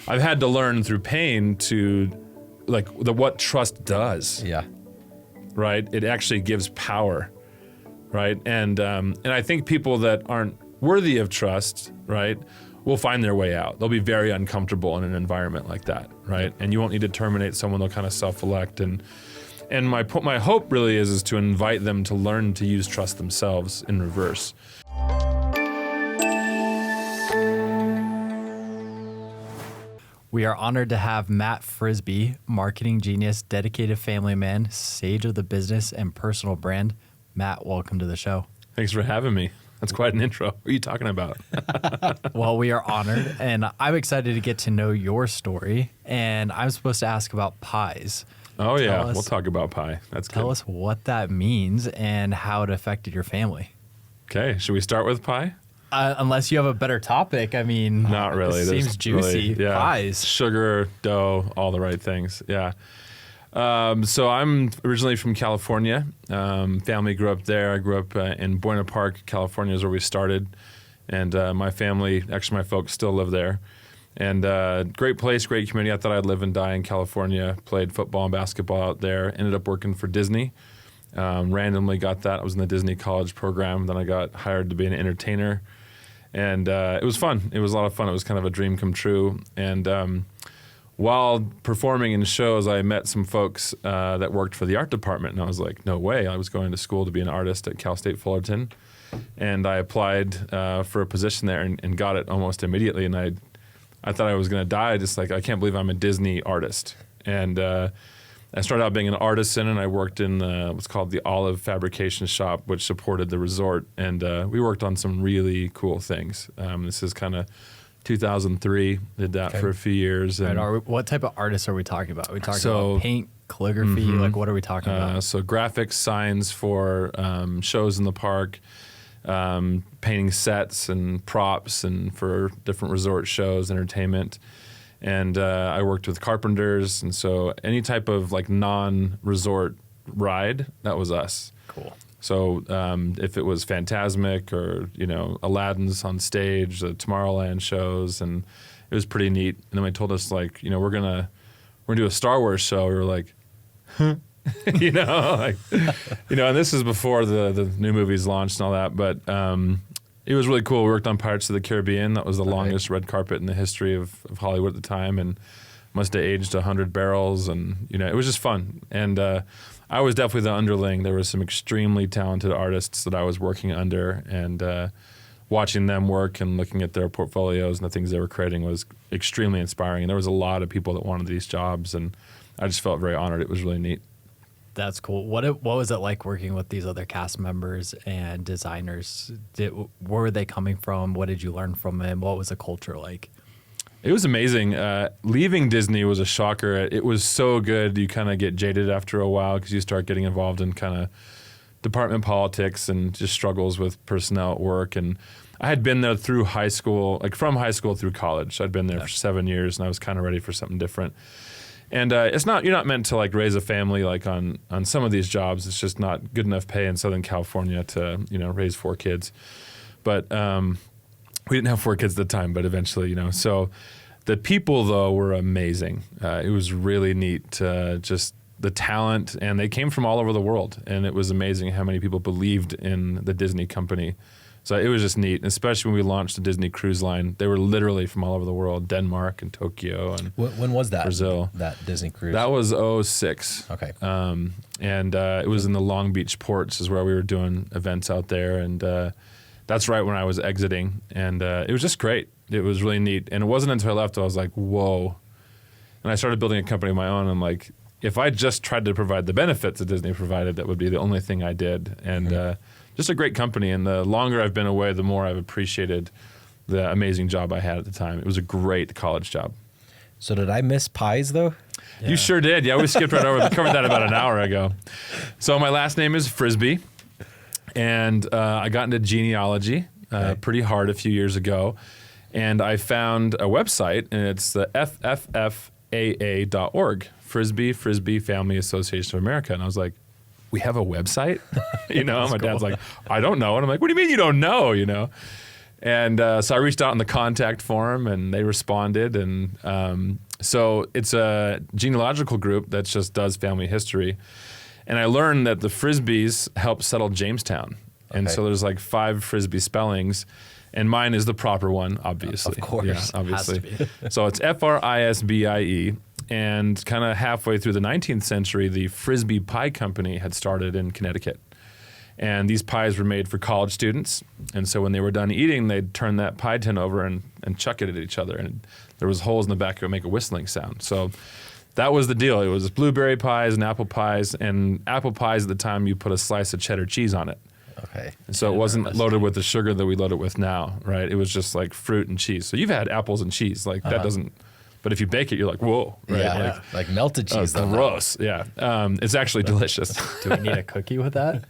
I've had to learn through pain to what trust does. Yeah. Right? It actually gives power, right? And I think people that aren't worthy of trust, right, will find their way out. They'll be very uncomfortable in an environment like that, right? And you won't need to terminate someone. They'll kind of self-elect. And my hope really is to invite them to learn to use trust themselves in reverse. We are honored to have Matt Frisbie, marketing genius, dedicated family man, sage of the business, and personal brand. Matt, welcome to the show. Thanks for having me. That's quite an intro. What are you talking about? Well, we are honored, and I'm excited to get to know your story. And I'm supposed to ask about pies. Oh, yeah. We'll talk about pie. That's good. Tell us what that means and how it affected your family. Okay. Should we start with pie? Unless you have a better topic, I mean, not really. It seems juicy. Really, yeah. Pies, sugar, dough, all the right things. Yeah. So I'm originally from California. Family grew up there. I grew up in Buena Park, California, is where we started, and my family, actually my folks, still live there. And great place, great community. I thought I'd live and die in California. Played football and basketball out there. Ended up working for Disney. Randomly got that. I was in the Disney college program. Then I got hired to be an entertainer. And it was fun. It was a lot of fun. It was kind of a dream come true. And while performing in shows, I met some folks that worked for the art department. And I was like, no way. I was going to school to be an artist at Cal State Fullerton. And I applied for a position there and got it almost immediately. And I thought I was going to die. Just like, I can't believe I'm a Disney artist. And I started out being an artisan, and I worked in what's called the Olive Fabrication Shop, which supported the resort. And we worked on some really cool things. This is kind of 2003. Did that for a few years. And what type of artists are we talking about? Are we talking about paint, calligraphy? Like, what are we talking about? So graphics, signs for shows in the park, painting sets and props and for different resort shows, entertainment. And I worked with carpenters, and so any type of like non-resort ride, that was us. Cool. So if it was Fantasmic or Aladdin's on stage, the Tomorrowland shows, and it was pretty neat. And then they told us like, we're gonna do a Star Wars show. We were like, huh? And this is before the new movies launched and all that, but. It was really cool. We worked on Pirates of the Caribbean. That was the longest red carpet in the history of Hollywood at the time, and must have aged 100 barrels. And it was just fun. And I was definitely the underling. There were some extremely talented artists that I was working under, and watching them work and looking at their portfolios and the things they were creating was extremely inspiring. And there was a lot of people that wanted these jobs, and I just felt very honored. It was really neat. That's cool. What was it like working with these other cast members and designers? Where were they coming from? What did you learn from them? What was the culture like? It was amazing. Leaving Disney was a shocker. It was so good. You kind of get jaded after a while because you start getting involved in kind of department politics and just struggles with personnel at work. And I had been there through high school, like from high school through college. I'd been there for 7 years, and I was kind of ready for something different. And you're not meant to like raise a family like on some of these jobs. It's just not good enough pay in Southern California to raise 4 kids. But we didn't have 4 kids at the time, but eventually, So the people though were amazing. It was really neat, just the talent, and they came from all over the world, and it was amazing how many people believed in the Disney company. So it was just neat, especially when we launched the Disney Cruise Line. They were literally from all over the world, Denmark and Tokyo and when was that? Brazil. That Disney cruise? That was 2006. Okay. And it was in the Long Beach ports is where we were doing events out there. And that's right when I was exiting. And it was just great. It was really neat. And it wasn't until I left I was like, whoa. And I started building a company of my own. I'm like, if I just tried to provide the benefits that Disney provided, that would be the only thing I did. And just a great company, and the longer I've been away, the more I've appreciated the amazing job I had at the time. It was a great college job. So did I miss pies, though? Yeah. You sure did. Yeah, we skipped right over. We covered that about an hour ago. So my last name is Frisbie, and I got into genealogy pretty hard a few years ago, and I found a website, and it's the FFFAA.org, Frisbie Family Association of America, and I was like, we have a website? My cool. dad's like, I don't know. And I'm like, what do you mean you don't know? And so I reached out in the contact form, and they responded. And so it's a genealogical group that just does family history. And I learned that the Frisbees helped settle Jamestown. And Okay. so there's like 5 Frisbie spellings. And mine is the proper one, obviously. Of course. Yeah, obviously. Has to So it's Frisbie. And kind of halfway through the 19th century, the Frisbie Pie Company had started in Connecticut. And these pies were made for college students. And so when they were done eating, they'd turn that pie tin over and chuck it at each other. And there was holes in the back that would make a whistling sound. So that was the deal. It was blueberry pies and apple pies. And apple pies at the time, you put a slice of cheddar cheese on it. Okay. And so it wasn't loaded with the sugar that we load it with now, right? It was just like fruit and cheese. So you've had apples and cheese. Like that doesn't, but if you bake it, you're like, whoa, right? Yeah. Like melted cheese. though. Gross. Yeah. It's actually delicious. Do we need a cookie with that?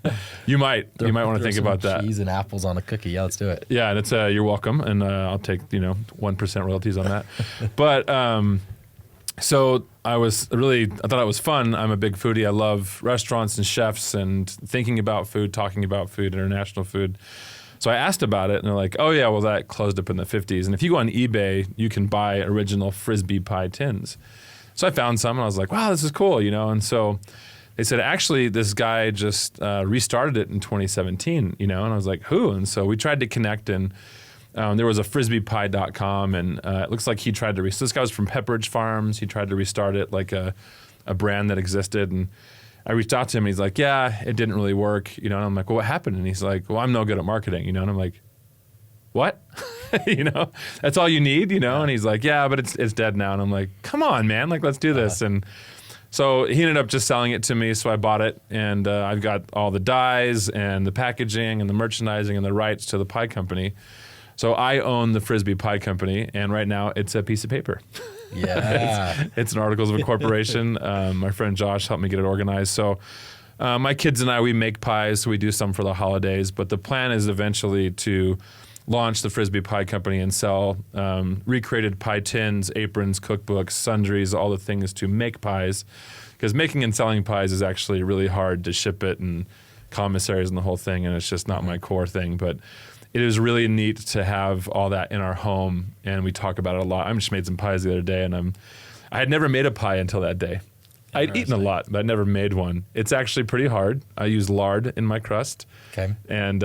You might want to Throw think some about that. Cheese and apples on a cookie. Yeah, let's do it. Yeah, and it's you're welcome, and I'll take 1% royalties on that. But so I thought it was fun. I'm a big foodie. I love restaurants and chefs and thinking about food, talking about food, international food. So I asked about it, and they're like, "Oh yeah, well that closed up in the '50s." And if you go on eBay, you can buy original Frisbie pie tins. So I found some, and I was like, "Wow, this is cool," And so they said, "Actually, this guy just restarted it in 2017," And I was like, "Who?" And so we tried to connect, and there was a frisbeepie.com, and it looks like he tried to. So this guy was from Pepperidge Farms. He tried to restart it like a brand that existed, and I reached out to him. And he's like, "Yeah, it didn't really work," And I'm like, "Well, what happened?" And he's like, "Well, I'm no good at marketing," And I'm like, "What?" That's all you need, And he's like, "Yeah, but it's dead now." And I'm like, "Come on, man! Like, let's do this." And so he ended up just selling it to me. So I bought it, and I've got all the dyes and the packaging and the merchandising and the rights to the pie company. So I own the Frisbie Pie Company, and right now it's a piece of paper. Yeah. It's an articles of incorporation. My friend Josh helped me get it organized. So my kids and I, we make pies. So we do some for the holidays. But the plan is eventually to launch the Frisbie Pie Company and sell recreated pie tins, aprons, cookbooks, sundries, all the things to make pies. Because making and selling pies is actually really hard to ship it and commissaries and the whole thing. And it's just not my core thing. But it is really neat to have all that in our home, and we talk about it a lot. I just made some pies the other day, and I had never made a pie until that day. I'd eaten a lot, but I never made one. It's actually pretty hard. I use lard in my crust, Okay. and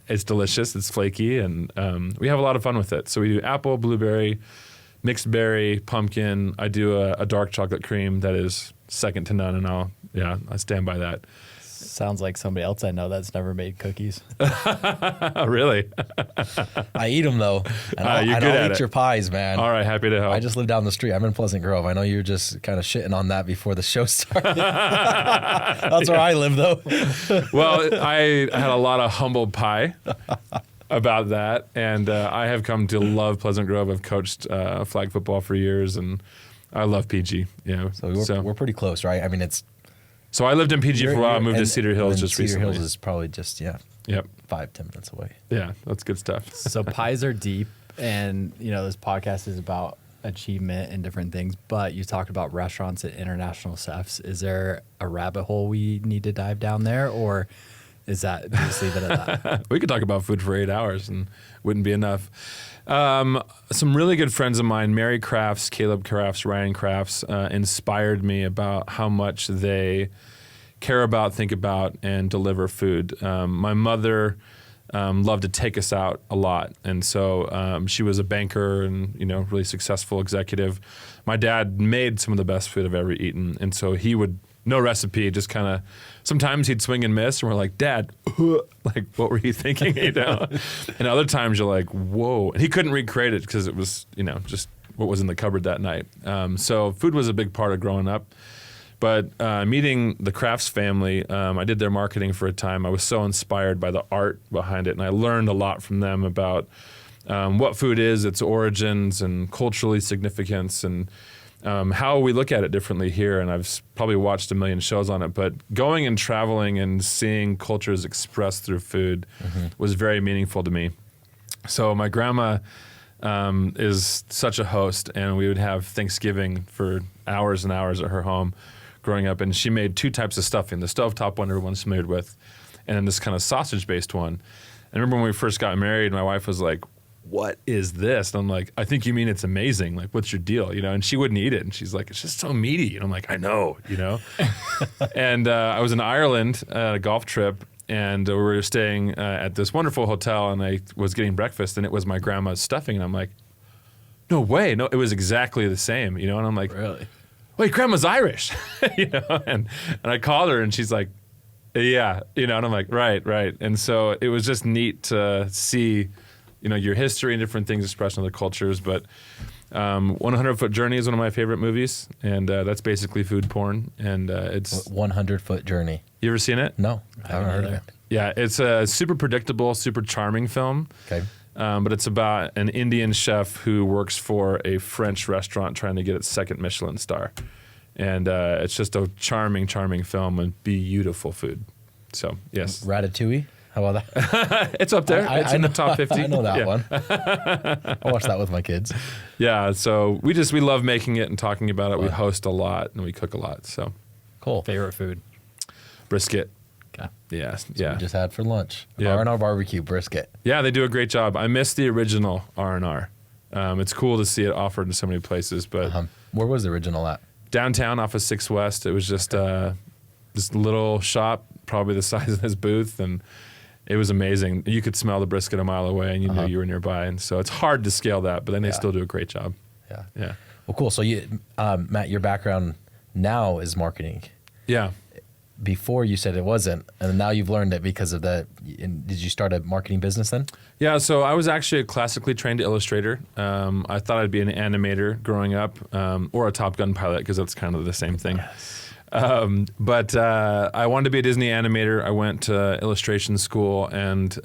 it's delicious. It's flaky, and we have a lot of fun with it. So we do apple, blueberry, mixed berry, pumpkin. I do a dark chocolate cream that is second to none, and I stand by that. Sounds like somebody else I know that's never made cookies. Really? I eat them though. And I'll, you're and good I'll at eat it. your pies, man. All right, happy to help. I just live down the street. I'm in Pleasant Grove. I know you're just kind of shitting on that before the show started. That's where I live, though. Well, I had a lot of humble pie about that, and I have come to love Pleasant Grove. I've coached flag football for years, and I love PG. So we're pretty close, right? I mean, it's. So I lived in PG for a while. I moved to Cedar Hills and just Cedar recently. Hills is probably just, Yep. 5-10 minutes away. Yeah, that's good stuff. So pies are deep, and this podcast is about achievement and different things. But you talked about restaurants and international chefs. Is there a rabbit hole we need to dive down there, or is that just leave it at that? We could talk about food for 8 hours and wouldn't be enough. Some really good friends of mine, Mary Crafts, Caleb Crafts, Ryan Crafts, inspired me about how much they care about, think about, and deliver food. My mother loved to take us out a lot, and so she was a banker and really successful executive. My dad made some of the best food I've ever eaten, and so he would. No recipe, just kind of. Sometimes he'd swing and miss, and we're like, "Dad, like, what were you thinking?" And other times you're like, "Whoa!" And he couldn't recreate it because it was, just what was in the cupboard that night. So food was a big part of growing up. But meeting the Crafts family, I did their marketing for a time. I was so inspired by the art behind it, and I learned a lot from them about what food is, its origins, and culturally significance, and how we look at it differently here. And I've probably watched a million shows on it, but going and traveling and seeing cultures expressed through food was very meaningful to me. So my grandma is such a host, and we would have Thanksgiving for hours and hours at her home growing up. And she made 2 types of stuffing, the stovetop one everyone's familiar with, and then this kind of sausage-based one. And I remember when we first got married, my wife was like, what is this? And I'm like, I think you mean it's amazing. Like, what's your deal? You know, and she wouldn't eat it. And she's like, it's just so meaty. And I'm like, I know, you know. And I was in Ireland at a golf trip, and we were staying at this wonderful hotel, and I was getting breakfast, and it was my grandma's stuffing. And I'm like, no way. No, it was exactly the same, you know. And I'm like, Really? wait, grandma's Irish, you know. And I called her, and she's like, yeah, you know. And I'm like, right. And so it was just neat to see, you know, your history and different things expressed in other cultures. But 100-Foot Journey is one of my favorite movies, and that's basically food porn. And it's 100-Foot Journey. You ever seen it? No, I haven't heard of it. Yeah, it's a super predictable, super charming film. Okay. But it's about an Indian chef who works for a French restaurant trying to get its second Michelin star. And it's just a charming, charming film and beautiful food. So, yes. Ratatouille? How about that? It's up there. It's in the top 50. I know that Yeah. one. I watched that with my kids. Yeah, so we love making it and talking about it. We host a lot and we cook a lot. So Cool. Favorite food? brisket. Okay. Yes. We Yeah. just had for lunch. Yeah. R&R barbecue brisket. Yeah, they do a great job. I miss the original R&R. It's cool to see it offered in so many places, but Where was the original at? downtown off of 6 West, it was just this little shop, probably the size of this booth, and it was amazing. You could smell the brisket a mile away, and you knew you were nearby. And so it's hard to scale that, but then they still do a great job. Yeah. Yeah. Well, cool. So you, Matt, your background now is marketing. Yeah. Before you said it wasn't, and now you've learned it because of that. Did you start a marketing business then? Yeah, so I was actually a classically trained illustrator. I thought I'd be an animator growing up, or a Top Gun pilot, because that's kind of the same thing. But I wanted to be a Disney animator. I went to illustration school, and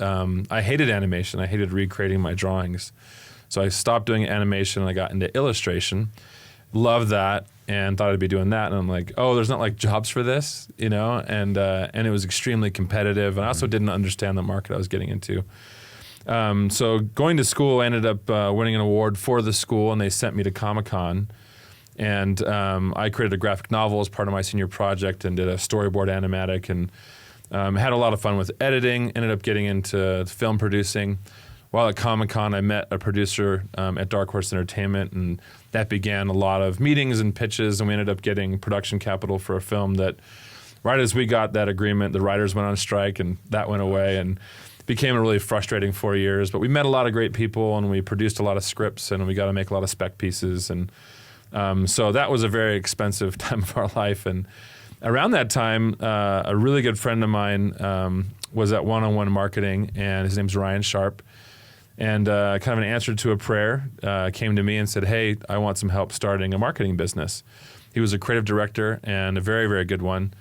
I hated animation. I hated recreating my drawings. So I stopped doing animation, and I got into illustration. Loved that, and thought I'd be doing that. And I'm like, oh, there's not like jobs for this, you know? And it was extremely competitive. And I also didn't understand the market I was getting into. So going to school, I ended up winning an award for the school, and they sent me to Comic-Con. And I created a graphic novel as part of my senior project and did a storyboard animatic, and had a lot of fun with editing, ended up getting into film producing. While at Comic-Con, I met a producer at Dark Horse Entertainment, and that began a lot of meetings and pitches, and we ended up getting production capital for a film that right as we got that agreement, the writers went on strike, and that went away, and became a really frustrating 4 years. But we met a lot of great people, and we produced a lot of scripts, and we got to make a lot of spec pieces, and so that was a very expensive time of our life. And around that time, a really good friend of mine was at One-on-One Marketing, and his name's Ryan Sharp. And kind of an answer to a prayer, came to me and said, hey, I want some help starting a marketing business. He was a creative director and a very, very good one,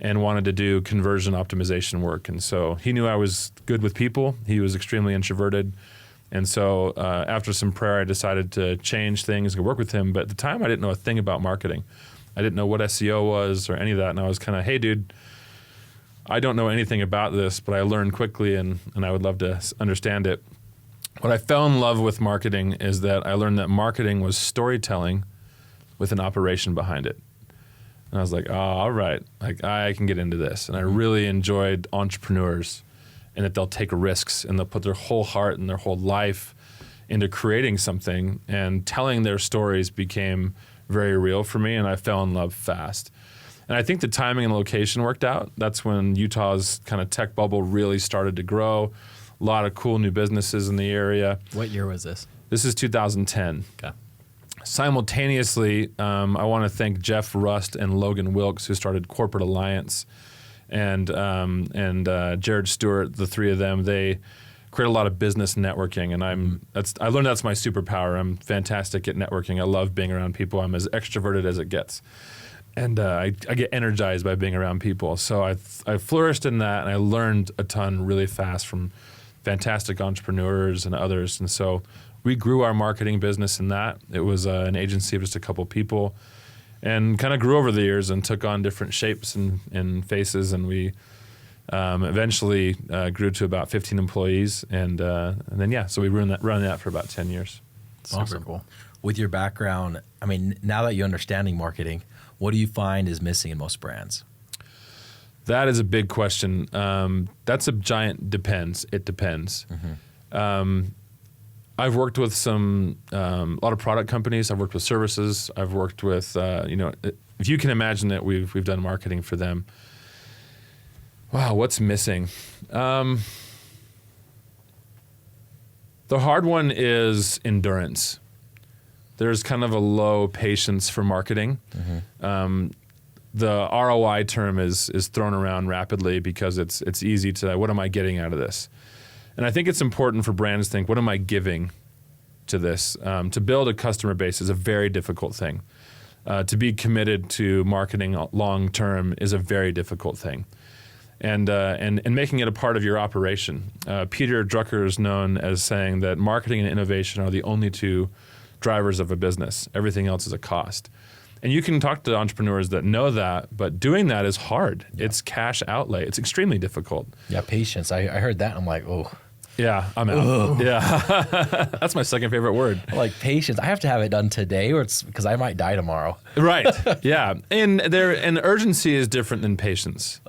and wanted to do conversion optimization work. And so he knew I was good with people. He was extremely introverted. And so after some prayer, I decided to change things and work with him. But at the time, I didn't know a thing about marketing. I didn't know what SEO was or any of that. And I was kind of, hey, dude, I don't know anything about this, but I learned quickly, and I would love to understand it. What I fell in love with marketing is that I learned that marketing was storytelling with an operation behind it. And I was like, oh, all right, like I can get into this. And I really enjoyed entrepreneurs, and that they'll take risks and they'll put their whole heart and their whole life into creating something, and telling their stories became very real for me, and I fell in love fast. And I think the timing and location worked out. That's when Utah's kind of tech bubble really started to grow. A lot of cool new businesses in the area. What year was this? This is 2010. Okay. Simultaneously, I want to thank Jeff Rust and Logan Wilkes, who started Corporate Alliance, and Jared Stewart. The three of them, they create a lot of business networking, and I learned that's my superpower. I'm fantastic at networking. I love being around people. I'm as extroverted as it gets, and I get energized by being around people. So I flourished in that, and I learned a ton really fast from fantastic entrepreneurs and others. And so we grew our marketing business in that. It was an agency of just a couple people, and kind of grew over the years and took on different shapes and faces. And we eventually grew to about 15 employees. And then, so we run that for about 10 years. Super cool. With your background, I mean, now that you're understanding marketing, what do you find is missing in most brands? That is a big question. That's a giant depends. It depends. I've worked with a lot of product companies. I've worked with services. I've worked with, if you can imagine it, we've done marketing for them. Wow, what's missing? The hard one is endurance. There's kind of a low patience for marketing. The ROI term is thrown around rapidly because it's easy to, what am I getting out of this? And I think it's important for brands to think, what am I giving to this? To build a customer base is a very difficult thing. To be committed to marketing long term is a very difficult thing. And making it a part of your operation. Peter Drucker is known as saying that marketing and innovation are the only two drivers of a business. Everything else is a cost. And you can talk to entrepreneurs that know that, but doing that is hard. Yeah. It's cash outlay. It's extremely difficult. Yeah, patience. I heard that. I'm like, oh. Yeah, I'm out. Ugh. Yeah, that's my second favorite word. Like patience. I have to have it done today, or it's because I might die tomorrow. Right. Yeah, and urgency is different than patience.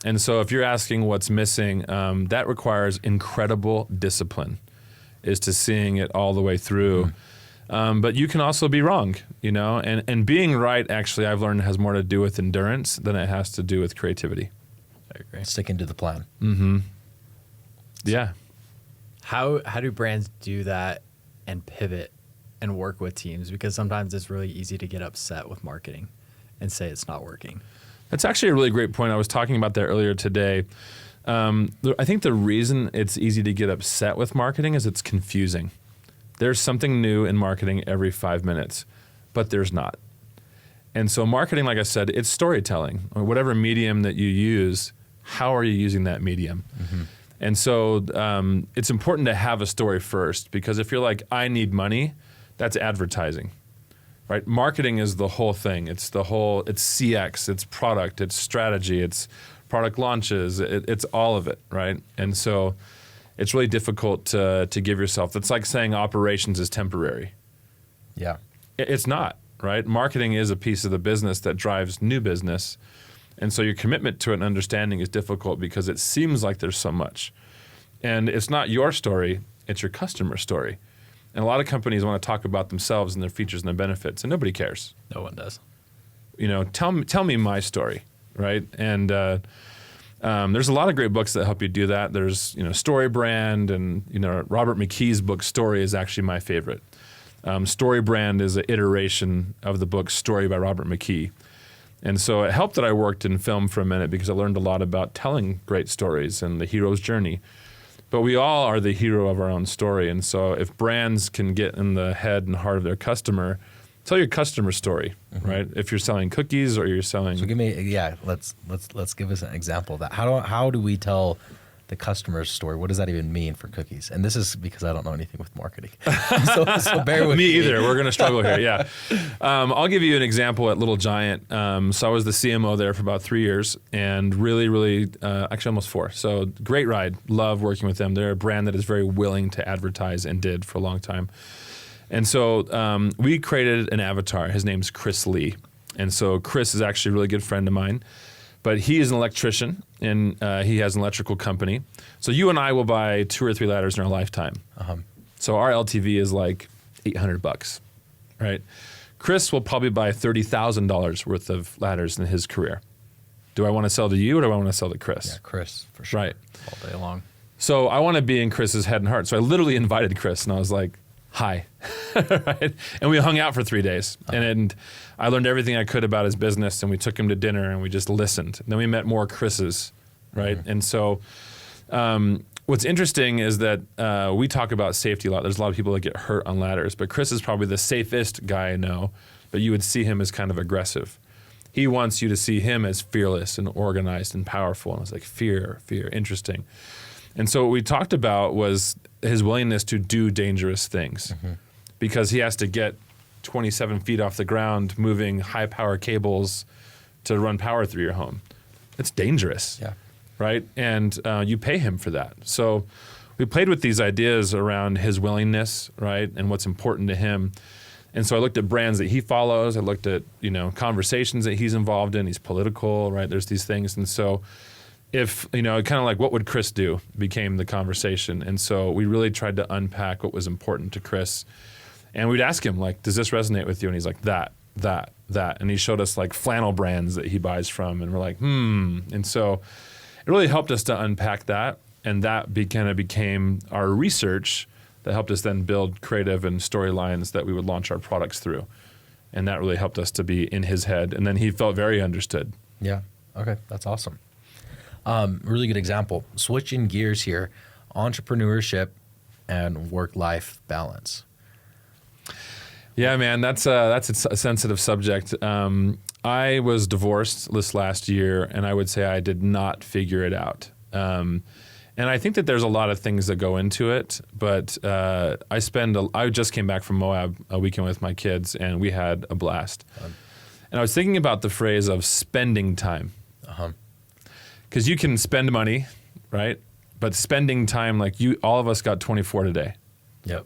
And so, if you're asking what's missing, that requires incredible discipline, is to seeing it all the way through. But you can also be wrong, and being right, actually, I've learned has more to do with endurance than it has to do with creativity. I agree. Sticking to the plan. Yeah. How do brands do that and pivot and work with teams? Because sometimes it's really easy to get upset with marketing and say it's not working. That's actually a really great point. I was talking about that earlier today. I think the reason it's easy to get upset with marketing is it's confusing. There's something new in marketing every 5 minutes, but there's not. And so marketing, like I said, it's storytelling. Or whatever medium that you use, how are you using that medium? And so it's important to have a story first, because if you're like, I need money, that's advertising, right? Marketing is the whole thing. It's CX, it's product, it's strategy, it's product launches, it's all of it, right? And so it's really difficult to give yourself. It's like saying operations is temporary. Yeah. It's not, right? Marketing is a piece of the business that drives new business. And so your commitment to it and understanding is difficult because it seems like there's so much. And it's not your story, it's your customer's story. And a lot of companies want to talk about themselves and their features and their benefits, and nobody cares. No one does. Tell me my story, right? And there's a lot of great books that help you do that. There's, Story Brand, and, Robert McKee's book, Story, is actually my favorite. Story Brand is an iteration of the book Story by Robert McKee. And so it helped that I worked in film for a minute, because I learned a lot about telling great stories and the hero's journey. But we all are the hero of our own story. And so if brands can get in the head and heart of their customer, tell your customer story, right? If you're selling cookies or you're selling... So let's give us an example of that. How do we tell the customer's story? What does that even mean for cookies? And this is because I don't know anything with marketing. so bear with me. Me either. We're going to struggle here, yeah. I'll give you an example at Little Giant. So I was the CMO there for about 3 years, and really, actually almost 4. So great ride. Love working with them. They're a brand that is very willing to advertise, and did for a long time. And so we created an avatar. His name's Chris Lee. And so Chris is actually a really good friend of mine. But he is an electrician, and he has an electrical company. So you and I will buy 2 or 3 ladders in our lifetime. So our LTV is like $800, right? Chris will probably buy $30,000 worth of ladders in his career. Do I want to sell to you, or do I want to sell to Chris? Yeah, Chris, for sure. Right. All day long. So I want to be in Chris's head and heart. So I literally invited Chris, and I was like, hi, right? And we hung out for 3 days, and I learned everything I could about his business, and we took him to dinner, and we just listened. And then we met more Chris's, right? And so what's interesting is that we talk about safety a lot. There's a lot of people that get hurt on ladders, but Chris is probably the safest guy I know, but you would see him as kind of aggressive. He wants you to see him as fearless and organized and powerful. And I was like, fear, interesting. And so what we talked about was his willingness to do dangerous things, because he has to get 27 feet off the ground moving high power cables to run power through your home. It's dangerous, right? And you pay him for that. So we played with these ideas around his willingness, right, and what's important to him. And so I looked at brands that he follows. I looked at conversations that he's involved in. He's political, right? There's these things. And so if, kind of like what would Chris do became the conversation. And so we really tried to unpack what was important to Chris. And we'd ask him, like, does this resonate with you? And he's like, that. And he showed us like flannel brands that he buys from. And we're like, And so it really helped us to unpack that. And that kind of became our research that helped us then build creative and storylines that we would launch our products through. And that really helped us to be in his head. And then he felt very understood. Yeah. Okay. That's awesome. Really good example. Switching gears here, entrepreneurship and work-life balance. Yeah, man, that's a sensitive subject. I was divorced this last year, and I would say I did not figure it out. And I think that there's a lot of things that go into it, but I just came back from Moab a weekend with my kids, and we had a blast. And I was thinking about the phrase of spending time. Because you can spend money, right? But spending time, like all of us got 24 today. Yep.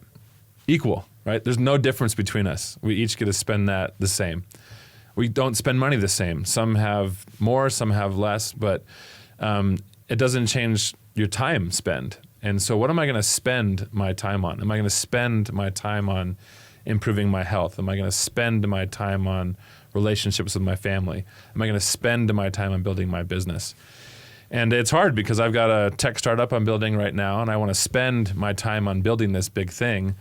Equal, right? There's no difference between us. We each get to spend that the same. We don't spend money the same. Some have more, some have less, but it doesn't change your time spend. And so what am I going to spend my time on? Am I going to spend my time on improving my health? Am I going to spend my time on relationships with my family? Am I going to spend my time on building my business? And it's hard because I've got a tech startup I'm building right now, and I want to spend my time on building this big thing.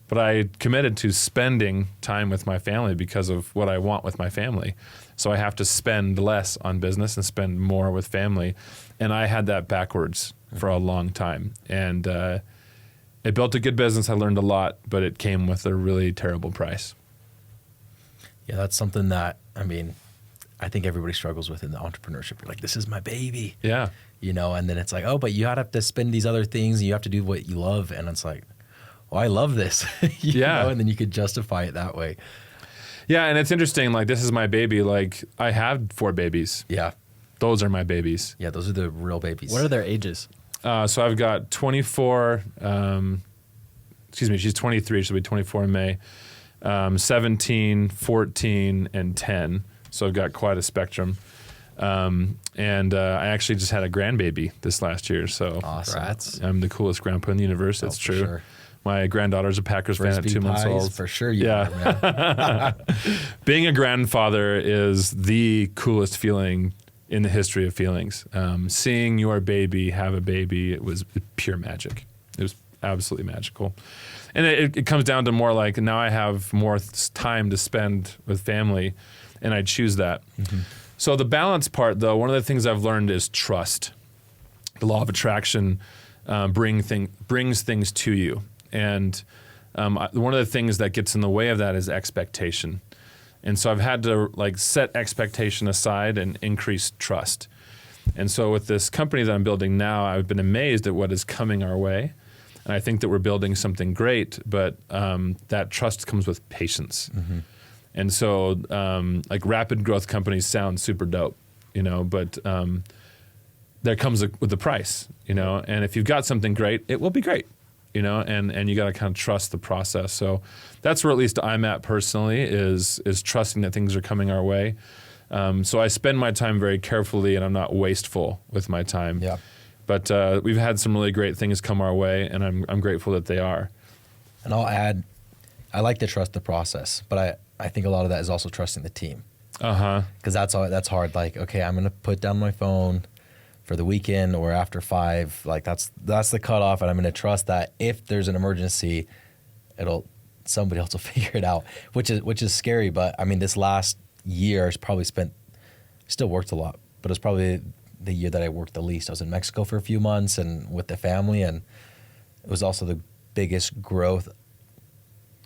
But I committed to spending time with my family because of what I want with my family. So I have to spend less on business and spend more with family. And I had that backwards for a long time. And it built a good business. I learned a lot, but it came with a really terrible price. Yeah, that's something that, I think everybody struggles with in the entrepreneurship. You're like, this is my baby. Yeah. And then it's like, oh, but you have to spend these other things and you have to do what you love. And it's like, well, I love this. And then you could justify it that way. Yeah, and it's interesting, like, this is my baby. Like, I have 4 babies. Yeah. Those are my babies. Yeah, those are the real babies. What are their ages? So I've got 24, she's 23, she'll be 24 in May, 17, 14, and 10. So I've got quite a spectrum. And I actually just had a grandbaby this last year. So awesome. Congrats. I'm the coolest grandpa in the universe. It's true. Sure. My granddaughter's a Packers fan at 2 months old. For sure you are, man. Being a grandfather is the coolest feeling in the history of feelings. Seeing your baby have a baby, it was pure magic. It was absolutely magical. And it comes down to more like, now I have more time to spend with family, and I choose that. Mm-hmm. So the balance part, though, one of the things I've learned is trust. The law of attraction brings things to you. And one of the things that gets in the way of that is expectation. And so I've had to set expectation aside and increase trust. And so with this company that I'm building now, I've been amazed at what is coming our way. And I think that we're building something great, but that trust comes with patience. Mm-hmm. And so rapid growth companies sound super dope, but there comes with the price, and if you've got something great, it will be great. And you got to kind of trust the process. So that's where at least I'm at personally is trusting that things are coming our way. So I spend my time very carefully, and I'm not wasteful with my time. Yeah. But we've had some really great things come our way, and I'm grateful that they are. And I'll add, I like to trust the process, but I think a lot of that is also trusting the team. Because that's hard. Like, okay, I'm gonna put down my phone for the weekend or after 5, like that's the cutoff, and I'm going to trust that if there's an emergency, somebody else will figure it out, which is scary. But this last year has probably still worked a lot, but it's probably the year that I worked the least. I was in Mexico for a few months and with the family, and it was also the biggest growth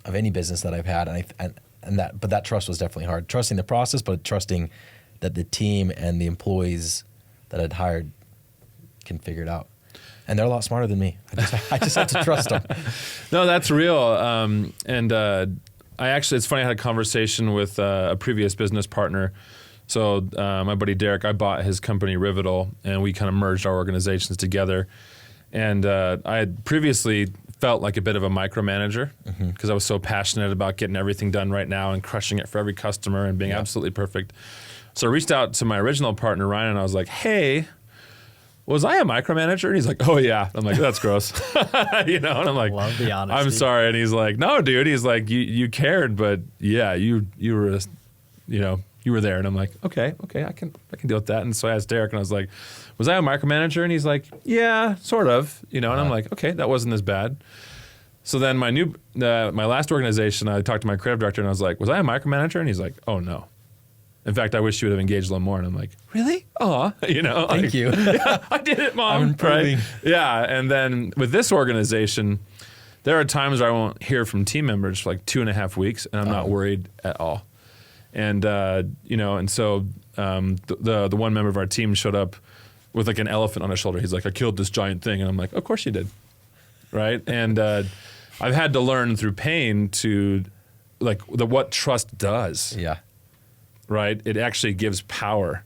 of any business that I've had, but that trust was definitely hard. Trusting the process, but trusting that the team and the employees that I'd hired can figure it out. And they're a lot smarter than me. I just have to trust them. No, that's real. It's funny, I had a conversation with a previous business partner. So my buddy Derek, I bought his company Rivital, and we kind of merged our organizations together. And I had previously felt like a bit of a micromanager because I was so passionate about getting everything done right now and crushing it for every customer and being absolutely perfect. So I reached out to my original partner, Ryan, and I was like, hey, was I a micromanager? And he's like, oh yeah. I'm like, that's gross. And I'm like, Love the honesty. I'm sorry. And he's like, no, dude. He's like, you cared, but yeah, you were, you were there. And I'm like, okay, I can deal with that. And so I asked Derek, and I was like, was I a micromanager? And he's like, yeah, sort of, and I'm like, okay, that wasn't as bad. So then my last organization, I talked to my creative director, and I was like, was I a micromanager? And he's like, oh no. In fact, I wish you would have engaged a little more. And I'm like, really? Oh, Thank you. Yeah, I did it, Mom. I'm improving. Right? Yeah. And then with this organization, there are times where I won't hear from team members for like 2.5 weeks, and I'm not worried at all. And, and so the one member of our team showed up with like an elephant on his shoulder. He's like, I killed this giant thing. And I'm like, of course you did. Right. And I've had to learn through pain to what trust does. Yeah. Right. It actually gives power.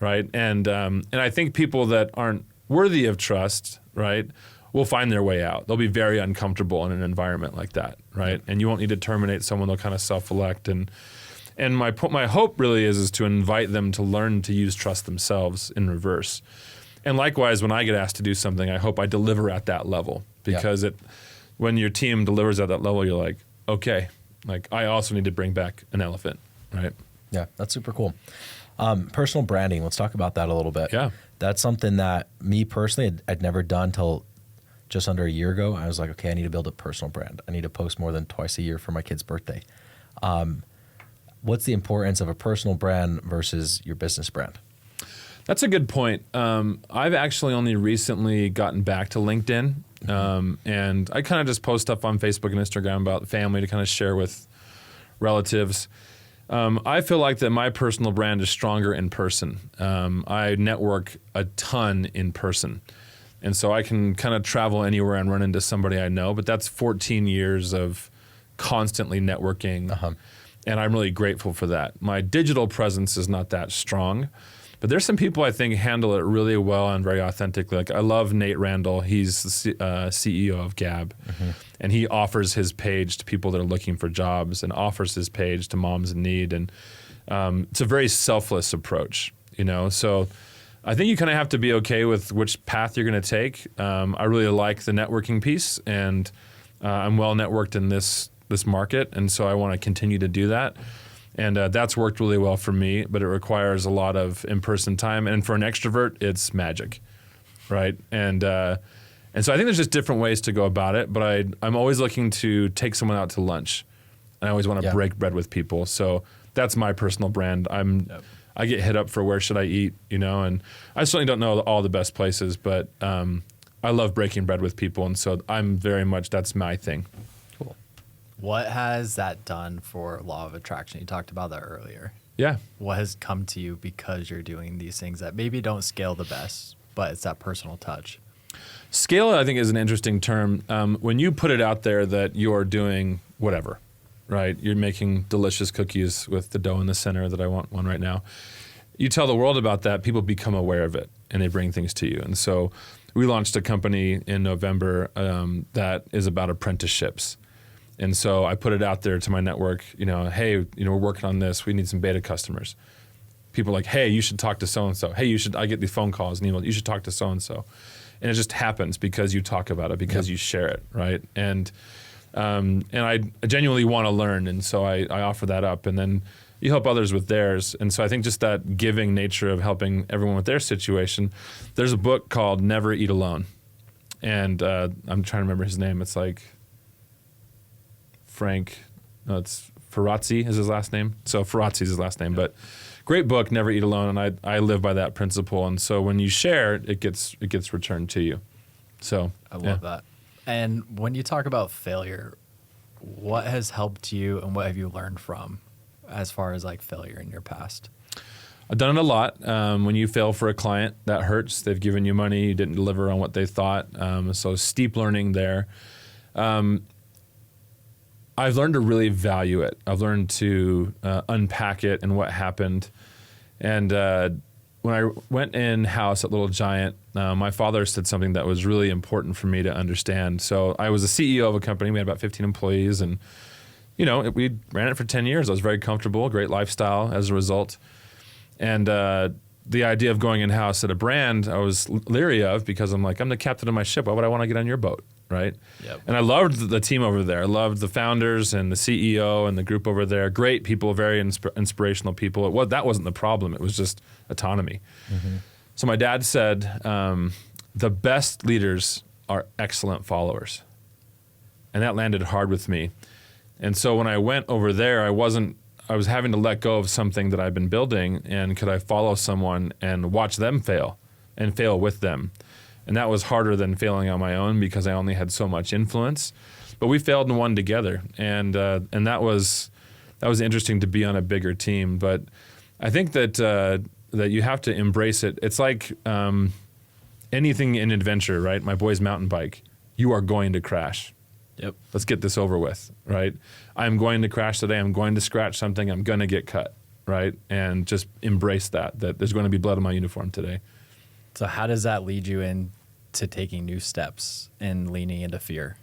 Right. And I think people that aren't worthy of trust, right, will find their way out. They'll be very uncomfortable in an environment like that. Right. And you won't need to terminate someone. They'll kind of self-elect. And my hope really is to invite them to learn to use trust themselves in reverse. And likewise, when I get asked to do something, I hope I deliver at that level, because when your team delivers at that level, you're like, okay, like I also need to bring back an elephant. Right. Yeah, that's super cool. Personal branding, let's talk about that a little bit. Yeah. That's something that me personally, I'd never done till just under a year ago. I was like, okay, I need to build a personal brand. I need to post more than twice a year for my kid's birthday. What's the importance of a personal brand versus your business brand? That's a good point. I've actually only recently gotten back to LinkedIn, and I kind of just post stuff on Facebook and Instagram about family to kind of share with relatives. I feel like that my personal brand is stronger in person. I network a ton in person. And so I can kind of travel anywhere and run into somebody I know, but that's 14 years of constantly networking. And I'm really grateful for that. My digital presence is not that strong, but there's some people I think handle it really well and very authentically. Like I love Nate Randall. He's the CEO of Gab, and he offers his page to people that are looking for jobs and offers his page to moms in need. And it's a very selfless approach, So I think you kind of have to be okay with which path you're going to take. I really like the networking piece, and I'm well networked in this market, and so I want to continue to do that. And that's worked really well for me, but it requires a lot of in-person time. And for an extrovert, it's magic, right? And so I think there's just different ways to go about it, but I'm always looking to take someone out to lunch. I always want to break bread with people. So that's my personal brand. I get hit up for where should I eat, and I certainly don't know all the best places, but I love breaking bread with people. And so I'm very much, that's my thing. What has that done for Law of Attraction? You talked about that earlier. Yeah. What has come to you because you're doing these things that maybe don't scale the best, but it's that personal touch? Scale, I think, is an interesting term. When you put it out there that you're doing whatever, right? You're making delicious cookies with the dough in the center that I want one right now. You tell the world about that, people become aware of it, and they bring things to you. And so we launched a company in November that is about apprenticeships. And so I put it out there to my network, hey, we're working on this. We need some beta customers. People are like, hey, you should talk to so-and-so. Hey, I get these phone calls and emails. You should talk to so-and-so. And it just happens because you talk about it, because you share it, right? And I genuinely want to learn. And so I offer that up. And then you help others with theirs. And so I think just that giving nature of helping everyone with their situation. There's a book called Never Eat Alone. And I'm trying to remember his name. It's like it's Ferrazzi is his last name. So Ferrazzi is his last name, but great book, Never Eat Alone. And I live by that principle. And so when you share, it gets returned to you. So I love that. And when you talk about failure, what has helped you and what have you learned from as far as like failure in your past? I've done it a lot. When you fail for a client, that hurts. They've given you money, you didn't deliver on what they thought. So steep learning there. I've learned to really value it. I've learned to unpack it and what happened. And when I went in-house at Little Giant, my father said something that was really important for me to understand. So I was a CEO of a company. We had about 15 employees. And, we ran it for 10 years. I was very comfortable, great lifestyle as a result. And the idea of going in-house at a brand, I was leery of because I'm like, I'm the captain of my ship. Why would I want to get on your boat, right? Yep. And I loved the team over there. I loved the founders and the CEO and the group over there. Great people, very inspirational people. That wasn't the problem. It was just autonomy. Mm-hmm. So my dad said, the best leaders are excellent followers. And that landed hard with me. And so when I went over there, I was having to let go of something that I've been building, and could I follow someone and watch them fail and fail with them? And that was harder than failing on my own because I only had so much influence. But we failed and won together, and that was interesting to be on a bigger team. But I think that you have to embrace it. It's like anything in adventure, right? My boy's mountain bike. You are going to crash. Yep. Let's get this over with, right? I'm going to crash today. I'm going to scratch something. I'm going to get cut, right? And just embrace that there's going to be blood on my uniform today. So how does that lead you into taking new steps and leaning into fear?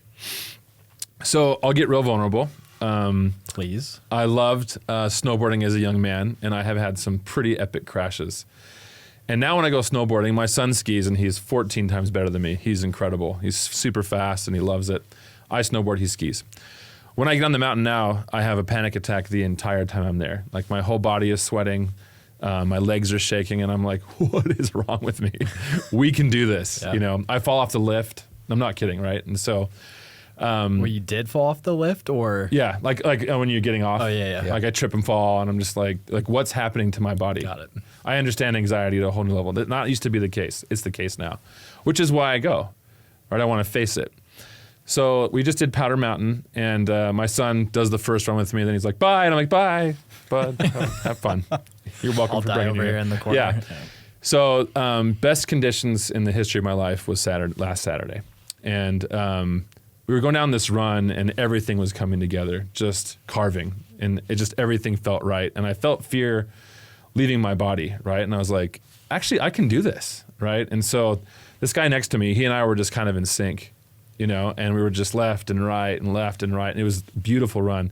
So I'll get real vulnerable. Please. I loved snowboarding as a young man, and I have had some pretty epic crashes. And now when I go snowboarding, my son skis, and he's 14 times better than me. He's incredible. He's super fast, and he loves it. I snowboard, he skis. When I get on the mountain now, I have a panic attack the entire time I'm there. Like, my whole body is sweating. My legs are shaking, and I'm like, what is wrong with me? We can do this. Yeah. You know, I fall off the lift. I'm not kidding, right? And so... well, you did fall off the lift, or? Yeah, like when you're getting off. Oh, yeah. Like, I trip and fall, and I'm just like what's happening to my body? Got it. I understand anxiety at a whole new level. That not used to be the case. It's the case now, which is why I go, right? I want to face it. So we just did Powder Mountain, and my son does the first run with me. Then he's like, "Bye," and I'm like, "Bye, bud. Have fun. You're welcome I'll for die bringing over me here in the corner." Yeah. So best conditions in the history of my life was last Saturday, and we were going down this run, and everything was coming together, just carving, and everything felt right, and I felt fear leaving my body, right? And I was like, actually, I can do this, right? And so this guy next to me, he and I were just kind of in sync, you know, and we were just left and right, and it was a beautiful run.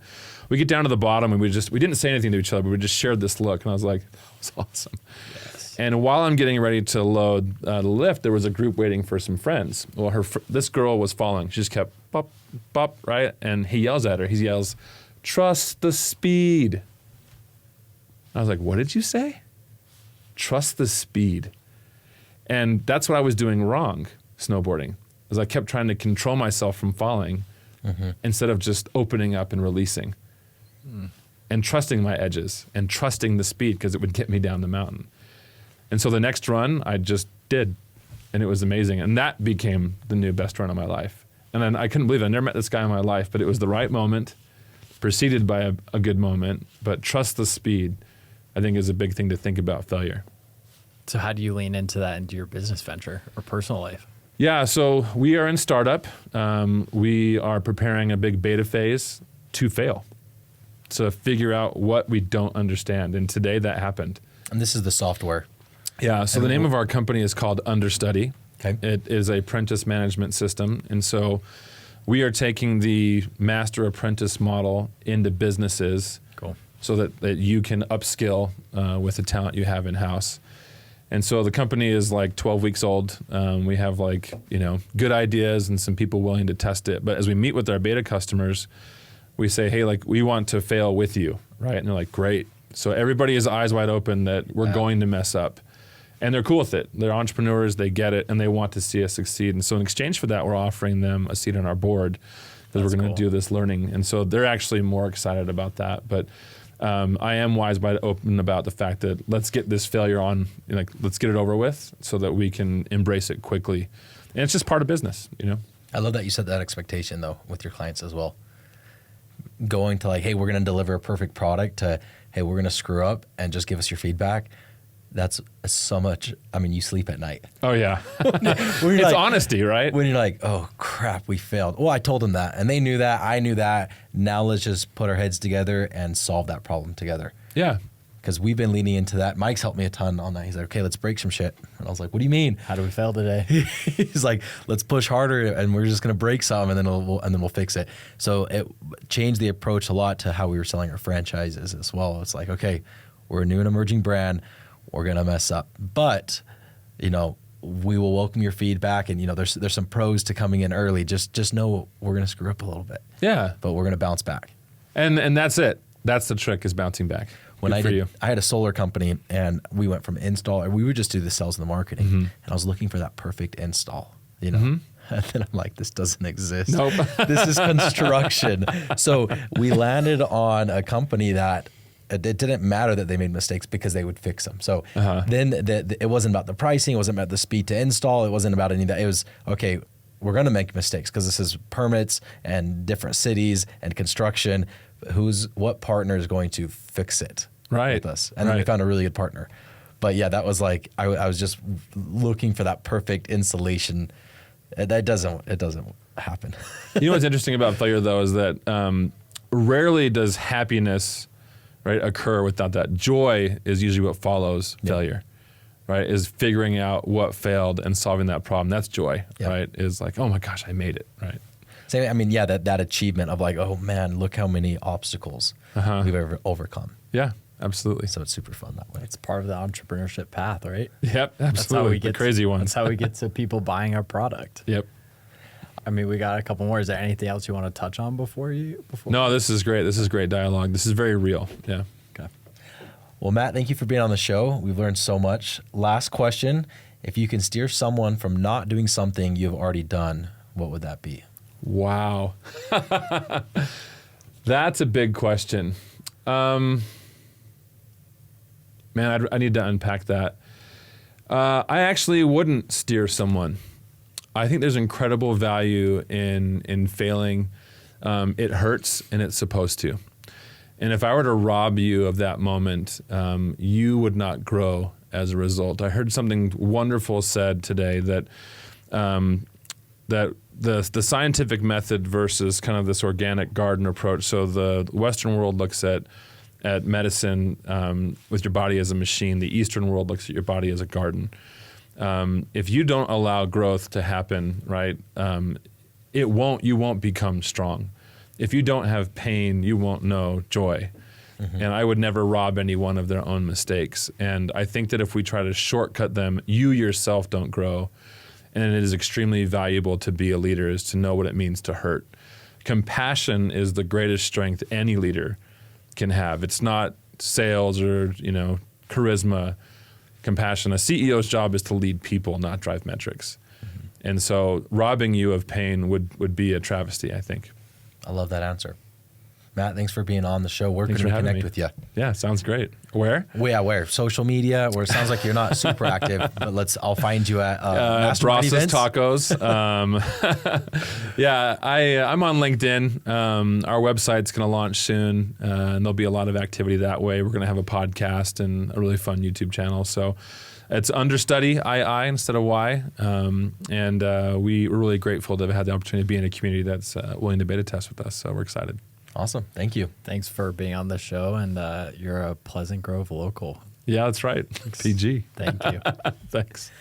We get down to the bottom, and we didn't say anything to each other, but we just shared this look, and I was like, that was awesome. Yes. And while I'm getting ready to load the lift, there was a group waiting for some friends. Well, this girl was falling. She just kept bop, bop, right? And he yells at her. He yells, "Trust the speed." I was like, what did you say? Trust the speed. And that's what I was doing wrong snowboarding, is I kept trying to control myself from falling instead of just opening up and releasing and trusting my edges and trusting the speed, because it would get me down the mountain. And so the next run I just did, and it was amazing. And that became the new best run of my life. And then I couldn't believe it. I never met this guy in my life, but it was the right moment, preceded by a good moment. But trust the speed, I think, is a big thing to think about failure. So how do you lean into that into your business venture or personal life? Yeah, so we are in startup. We are preparing a big beta phase to fail, to figure out what we don't understand. And today that happened. And this is the software. Yeah, so the name of our company is called Understudy. Okay. It is a apprentice management system. And so we are taking the master apprentice model into businesses. Cool. So that you can upskill with the talent you have in-house. And so the company is like 12 weeks old. We have good ideas and some people willing to test it. But as we meet with our beta customers, we say, hey, we want to fail with you, right? And they're like, great. So everybody is eyes wide open that we're going to mess up. And they're cool with it. They're entrepreneurs, they get it, and they want to see us succeed. And so in exchange for that, we're offering them a seat on our board, because we're going to do this learning. And so they're actually more excited about that. But I am wide open about the fact that let's get this failure on, let's get it over with so that we can embrace it quickly. And it's just part of business, you know? I love that you set that expectation, though, with your clients as well. Going to hey, we're going to deliver a perfect product, to, hey, we're going to screw up and just give us your feedback. That's so much. I mean, you sleep at night. Oh, yeah. It's honesty, right? When you're like, oh, crap, we failed. Well, I told them that, and they knew that. I knew that. Now let's just put our heads together and solve that problem together. Yeah. Because we've been leaning into that. Mike's helped me a ton on that. He's like, okay, let's break some shit. And I was like, what do you mean? How do we fail today? He's like, let's push harder, and we're just going to break some, and then we'll fix it. So it changed the approach a lot to how we were selling our franchises as well. It's like, okay, we're a new and emerging brand. we're going to mess up. But, you know, we will welcome your feedback. And, you know, there's some pros to coming in early. Just know we're going to screw up a little bit. Yeah. But we're going to bounce back. And that's it. That's the trick, is bouncing back. When Good I had a solar company, and we went from install, we would just do the sales and the marketing. And I was looking for that perfect install, you know. And then I'm like, this doesn't exist. Nope. This is construction. So we landed on a company that it didn't matter that they made mistakes because they would fix them. So then it wasn't about the pricing. It wasn't about the speed to install. It wasn't about any of that. It was, okay, we're going to make mistakes because this is permits and different cities and construction. What partner is going to fix it with us? And then we found a really good partner. But yeah, that was like, I was just looking for that perfect installation. It doesn't happen. You know what's interesting about failure, though, is that rarely does happiness, right, occur without that. Joy is usually what follows failure, right? Is figuring out what failed and solving that problem. That's joy, right? Is like, oh my gosh, I made it, right? I mean, yeah, that achievement of like, oh man, look how many obstacles we've ever overcome. Yeah, absolutely. So it's super fun that way. It's part of the entrepreneurship path, right? Yep, absolutely. That's how we get the crazy ones. That's how we get to people buying our product. Yep. I mean, we got a couple more. Is there anything else you want to touch on before? No, this is great. This is great dialogue. This is very real. Yeah. Okay. Well, Matt, thank you for being on the show. We've learned so much. Last question. If you can steer someone from not doing something you've already done, what would that be? Wow. That's a big question. Man, I need to unpack that. I actually wouldn't steer someone. I think there's incredible value in failing. It hurts, and it's supposed to. And if I were to rob you of that moment, you would not grow as a result. I heard something wonderful said today that the scientific method versus kind of this organic garden approach. So the Western world looks at medicine with your body as a machine. The Eastern world looks at your body as a garden. If you don't allow growth to happen, right, you won't become strong. If you don't have pain, you won't know joy. And I would never rob anyone of their own mistakes. And I think that if we try to shortcut them, you yourself don't grow. And it is extremely valuable to be a leader, is to know what it means to hurt. Compassion is the greatest strength any leader can have. It's not sales or, charisma. Compassion. A CEO's job is to lead people, not drive metrics. And so robbing you of pain would be a travesty, I think. I love that answer. Matt, thanks for being on the show. Where Thanks can we for having connect me. with you? Yeah, sounds great. Where? Yeah, where? Social media, where it sounds like you're not super active, but I'll find you at Mastermind Ross's events. Tacos. Yeah, I'm on LinkedIn. Our website's going to launch soon, and there'll be a lot of activity that way. We're going to have a podcast and a really fun YouTube channel. So it's understudy, I instead of Y. And we're really grateful to have had the opportunity to be in a community that's willing to beta test with us. So we're excited. Awesome. Thank you. Thanks for being on the show, and you're a Pleasant Grove local. Yeah, that's right. PG. Thank you. Thanks.